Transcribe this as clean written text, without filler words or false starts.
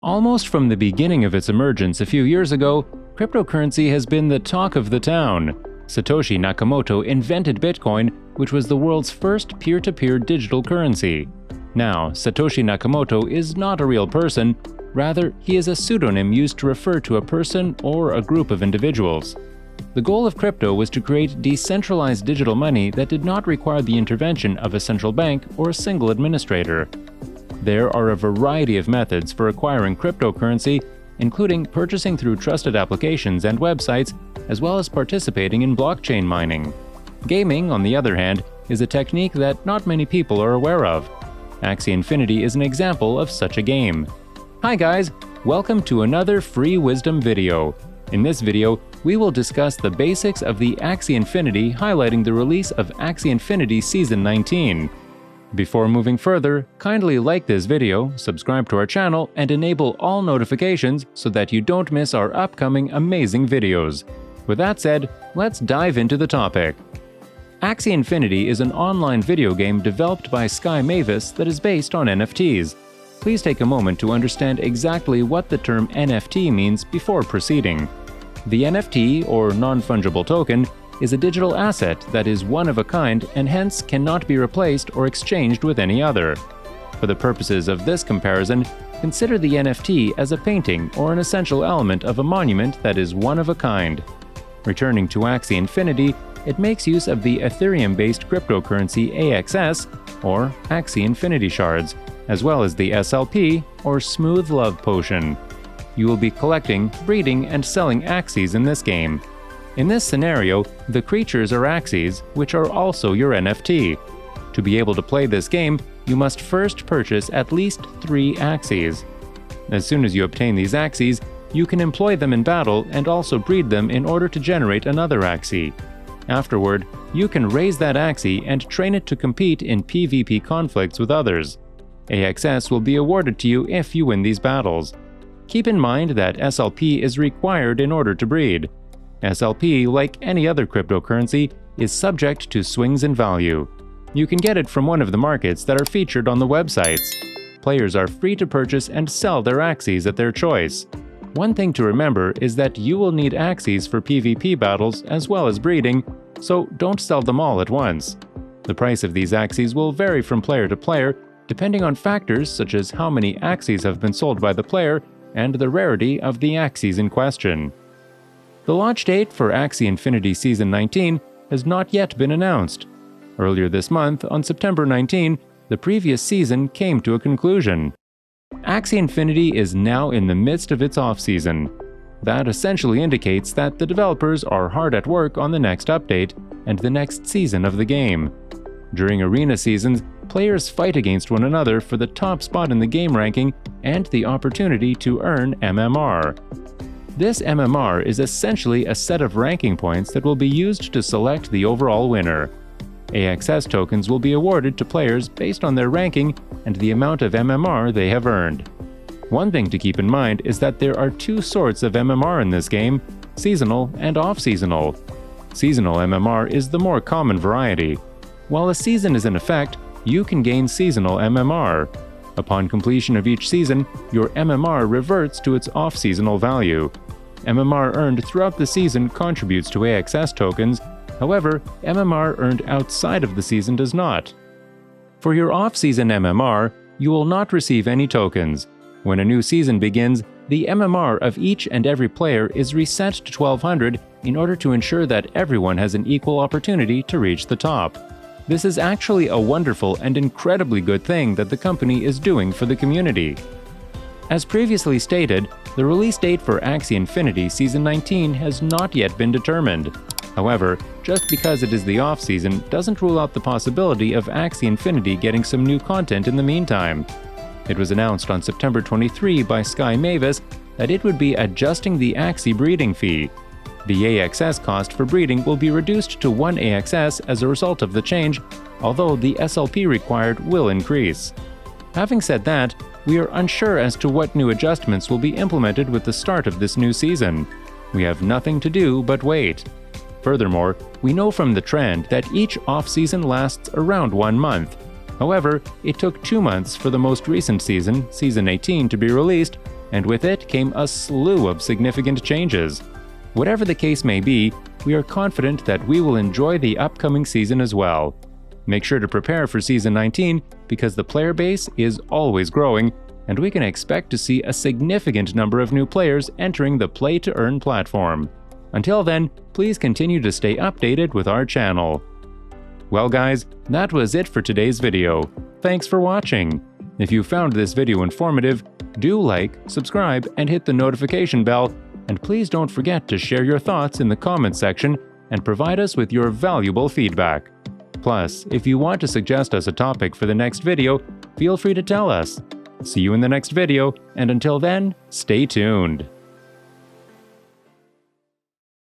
Almost from the beginning of its emergence a few years ago, cryptocurrency has been the talk of the town. Satoshi Nakamoto invented Bitcoin, which was the world's first peer-to-peer digital currency. Now, Satoshi Nakamoto is not a real person, rather, he is a pseudonym used to refer to a person or a group of individuals. The goal of crypto was to create decentralized digital money that did not require the intervention of a central bank or a single administrator. There are a variety of methods for acquiring cryptocurrency, including purchasing through trusted applications and websites, as well as participating in blockchain mining. Gaming, on the other hand, is a technique that not many people are aware of. Axie Infinity is an example of such a game. Hi guys, welcome to another free wisdom video. In this video, we will discuss the basics of the Axie Infinity, highlighting the release of Axie Infinity Season 19. Before moving further, kindly like this video, subscribe to our channel, and enable all notifications so that you don't miss our upcoming amazing videos. With that said, let's dive into the topic. Axie Infinity is an online video game developed by Sky Mavis that is based on NFTs. Please take a moment to understand exactly what the term NFT means before proceeding. The NFT, or non-fungible token, is a digital asset that is one of a kind and hence cannot be replaced or exchanged with any other. For the purposes of this comparison, consider the NFT as a painting or an essential element of a monument that is one of a kind. Returning to Axie Infinity, it makes use of the Ethereum-based cryptocurrency AXS, or Axie Infinity Shards, as well as the SLP, or Smooth Love Potion. You will be collecting, breeding, and selling Axies in this game. In this scenario, the creatures are Axies, which are also your NFT. To be able to play this game, you must first purchase at least 3 Axies. As soon as you obtain these Axies, you can employ them in battle and also breed them in order to generate another Axie. Afterward, you can raise that Axie and train it to compete in PvP conflicts with others. AXS will be awarded to you if you win these battles. Keep in mind that SLP is required in order to breed. SLP, like any other cryptocurrency, is subject to swings in value. You can get it from one of the markets that are featured on the websites. Players are free to purchase and sell their Axies at their choice. One thing to remember is that you will need Axies for PvP battles as well as breeding, so don't sell them all at once. The price of these Axies will vary from player to player, depending on factors such as how many Axies have been sold by the player and the rarity of the Axies in question. The launch date for Axie Infinity Season 19 has not yet been announced. Earlier this month, on September 19, the previous season came to a conclusion. Axie Infinity is now in the midst of its off-season. That essentially indicates that the developers are hard at work on the next update and the next season of the game. During arena seasons, players fight against one another for the top spot in the game ranking and the opportunity to earn MMR. This MMR is essentially a set of ranking points that will be used to select the overall winner. AXS tokens will be awarded to players based on their ranking and the amount of MMR they have earned. One thing to keep in mind is that there are 2 sorts of MMR in this game, seasonal and off-seasonal. Seasonal MMR is the more common variety. While a season is in effect, you can gain seasonal MMR. Upon completion of each season, your MMR reverts to its off-seasonal value. MMR earned throughout the season contributes to AXS tokens, however, MMR earned outside of the season does not. For your off-season MMR, you will not receive any tokens. When a new season begins, the MMR of each and every player is reset to 1200 in order to ensure that everyone has an equal opportunity to reach the top. This is actually a wonderful and incredibly good thing that the company is doing for the community. As previously stated, the release date for Axie Infinity Season 19 has not yet been determined. However, just because it is the off-season doesn't rule out the possibility of Axie Infinity getting some new content in the meantime. It was announced on September 23 by Sky Mavis that it would be adjusting the Axie breeding fee. The AXS cost for breeding will be reduced to 1 AXS as a result of the change, although the SLP required will increase. Having said that, we are unsure as to what new adjustments will be implemented with the start of this new season. We have nothing to do but wait. Furthermore, we know from the trend that each off-season lasts around 1 month. However, it took 2 months for the most recent season, Season 18, to be released, and with it came a slew of significant changes. Whatever the case may be, we are confident that we will enjoy the upcoming season as well. Make sure to prepare for Season 19 because the player base is always growing, and we can expect to see a significant number of new players entering the play-to-earn platform. Until then, please continue to stay updated with our channel. Well guys, that was it for today's video. Thanks for watching. If you found this video informative, do like, subscribe, and hit the notification bell, and please don't forget to share your thoughts in the comments section and provide us with your valuable feedback. Plus, if you want to suggest us a topic for the next video, feel free to tell us. See you in the next video, and until then, stay tuned.